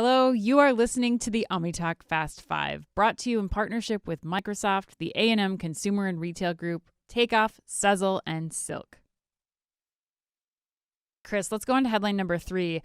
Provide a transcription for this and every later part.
Hello, you are listening to the OmniTalk Fast 5, brought to you in partnership with Microsoft, the A&M Consumer and Retail Group, Takeoff, Sezzle, and Silk. Chris, let's go on to headline number 3.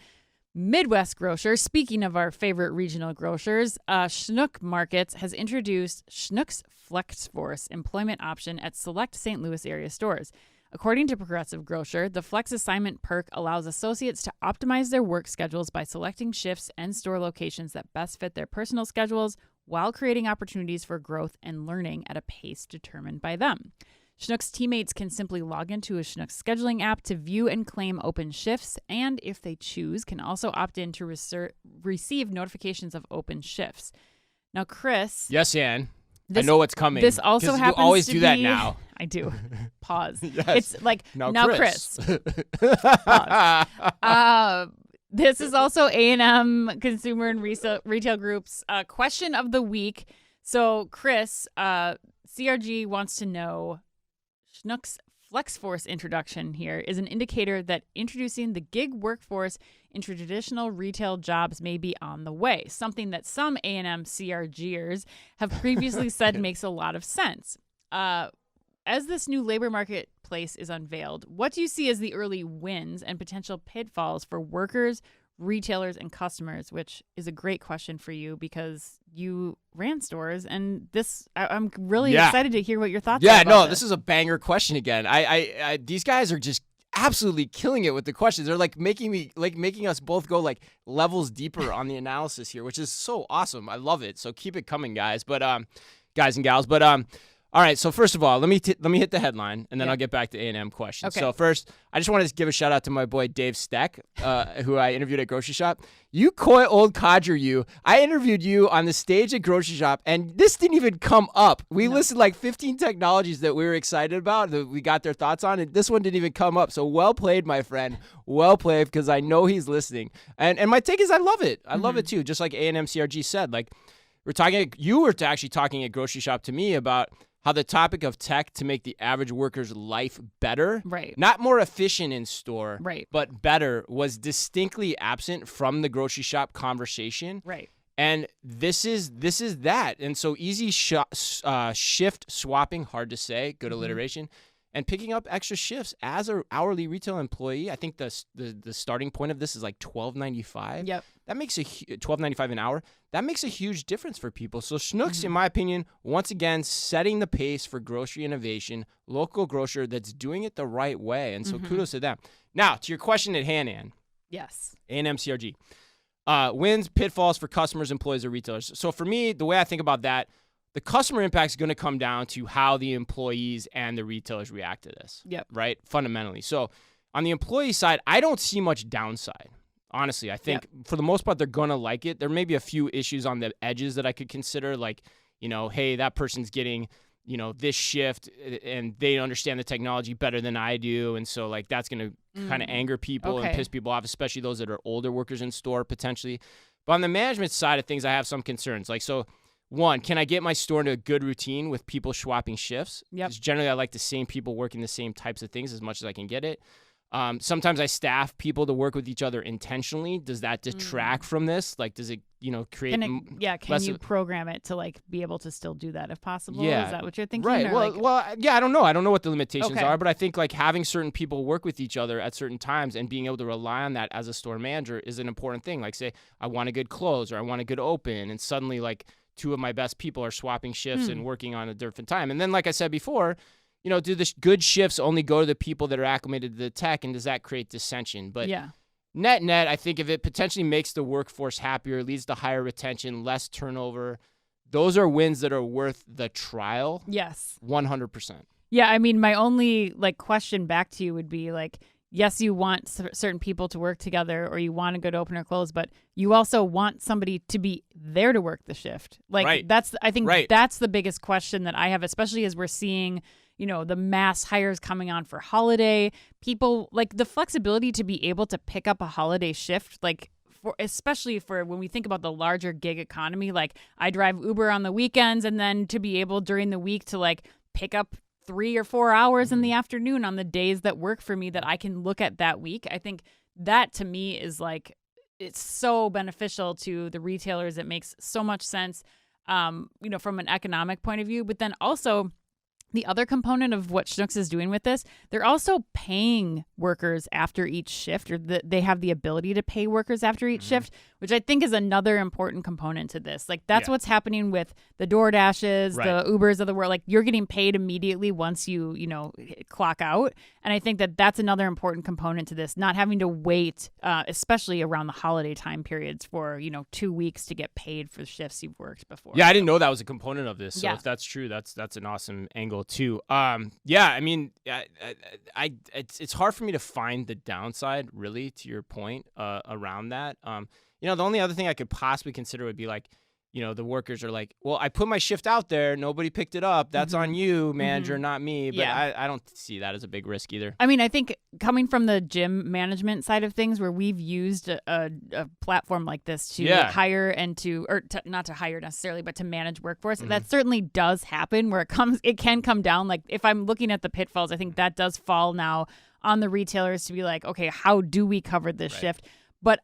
Midwest grocer, speaking of our favorite regional grocers, Schnucks Markets has introduced Schnucks Flexforce employment option at select St. Louis area stores. According to Progressive Grocer, the Flex Assignment perk allows associates to optimize their work schedules by selecting shifts and store locations that best fit their personal schedules while creating opportunities for growth and learning at a pace determined by them. Schnucks teammates can simply log into a Schnucks scheduling app to view and claim open shifts, and if they choose, can also opt in to receive notifications of open shifts. Now, Chris. Yes, Ann. I know what's coming. This also happens you always to do be, that now. I do. Pause. Yes. It's like, now Chris. Pause. This is also A&M Consumer and Retail Group's question of the week. So, Chris, CRG wants to know, Schnucks Flexforce introduction here is an indicator that introducing the gig workforce into traditional retail jobs may be on the way, something that some A&M CRGers have previously said makes a lot of sense. As this new labor marketplace is unveiled, what do you see as the early wins and potential pitfalls for workers, retailers, and customers, which is a great question for you because you ran stores, and I'm really excited to hear what your thoughts are about this is a banger question again. I these guys are just absolutely killing it with the questions. They're making us both go like levels deeper on the analysis here, which is so awesome. I love it. So keep it coming, guys. But guys and gals. But all right, so first of all, let me hit the headline, and then I'll get back to A&M questions. Okay. So first, I just wanted to give a shout-out to my boy Dave Steck, who I interviewed at Grocery Shop. You coy old codger, you. I interviewed you on the stage at Grocery Shop, and this didn't even come up. We listed like 15 technologies that we were excited about, that we got their thoughts on, and this one didn't even come up. So well played, my friend. Well played, because I know he's listening. And my take is I love it. I love it, too, just like A&M CRG said. Like, you were actually talking at Grocery Shop to me about how the topic of tech to make the average worker's life better, right, not more efficient in store, right, but better, was distinctly absent from the Grocery Shop conversation. Right. And this is that. And so easy shift swapping, hard to say, good alliteration, and picking up extra shifts as an hourly retail employee. I think the starting point of this is like $12.95. Yep. That makes $12.95 an hour. That makes a huge difference for people. So Schnucks, in my opinion, once again, setting the pace for grocery innovation, local grocer that's doing it the right way. And so kudos to them. Now, to your question at hand, Ann. Yes. A&M CRG. Wins, pitfalls for customers, employees, or retailers. So for me, the way I think about that, the customer impact is going to come down to how the employees and the retailers react to this. Yep. Right? Fundamentally. So on the employee side, I don't see much downside. Honestly, I think for the most part, they're going to like it. There may be a few issues on the edges that I could consider, like, hey, that person's getting, this shift and they understand the technology better than I do. And so, like, that's going to kind of anger people and piss people off, especially those that are older workers in store potentially. But on the management side of things, I have some concerns. Like, so, one, can I get my store into a good routine with people swapping shifts? Yep. Because generally, I like the same people working the same types of things as much as I can get it. Sometimes I staff people to work with each other intentionally. Does that detract from this? Like, does it, create? Can you program it to like be able to still do that if possible? Yeah. Is that what you're thinking? Right. I don't know. I don't know what the limitations Okay. are, but I think like having certain people work with each other at certain times and being able to rely on that as a store manager is an important thing. Like, say, I want a good close or I want a good open, and suddenly like two of my best people are swapping shifts and working on a different time. And then, like I said before, do the good shifts only go to the people that are acclimated to the tech, and does that create dissension? But net, I think if it potentially makes the workforce happier, leads to higher retention, less turnover, those are wins that are worth the trial. Yes. 100%. Yeah, I mean, my only question back to you would be like, yes, you want certain people to work together, or you want a good open or close, but you also want somebody to be there to work the shift. Like, that's the biggest question that I have, especially as we're seeing, the mass hires coming on for holiday. People, like, the flexibility to be able to pick up a holiday shift, like, especially for when we think about the larger gig economy, like I drive Uber on the weekends, and then to be able during the week to like pick up 3 or 4 hours in the afternoon on the days that work for me that I can look at that week. I think that to me is like it's so beneficial to the retailers. It makes so much sense, from an economic point of view. But then also, the other component of what Schnucks is doing with this, they're also paying workers after each shift, or they have the ability to pay workers after each shift, which I think is another important component to this. Like, that's what's happening with the DoorDashes, the Ubers of the world. Like, you're getting paid immediately once you clock out. And I think that that's another important component to this, not having to wait, especially around the holiday time periods, for 2 weeks to get paid for the shifts you've worked before. Yeah, I didn't know that was a component of this. So if that's true, that's an awesome angle too. I mean, it's hard for me to find the downside, really, to your point, around that. The only other thing I could possibly consider would be like, the workers are like, well, I put my shift out there, nobody picked it up. That's on you, manager, not me. But I don't see that as a big risk either. I mean, I think coming from the gym management side of things, where we've used a platform like this to hire and not to hire necessarily, but to manage workforce, that certainly does happen, where it can come down. Like, if I'm looking at the pitfalls, I think that does fall now on the retailers to be like, okay, how do we cover this shift? But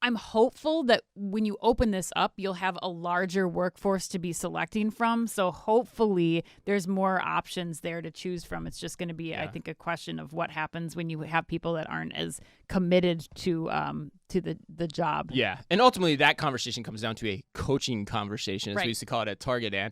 I'm hopeful that when you open this up, you'll have a larger workforce to be selecting from. So hopefully there's more options there to choose from. It's just going to be, I think, a question of what happens when you have people that aren't as committed to the job. Yeah. And ultimately that conversation comes down to a coaching conversation, as we used to call it at Target, Ann.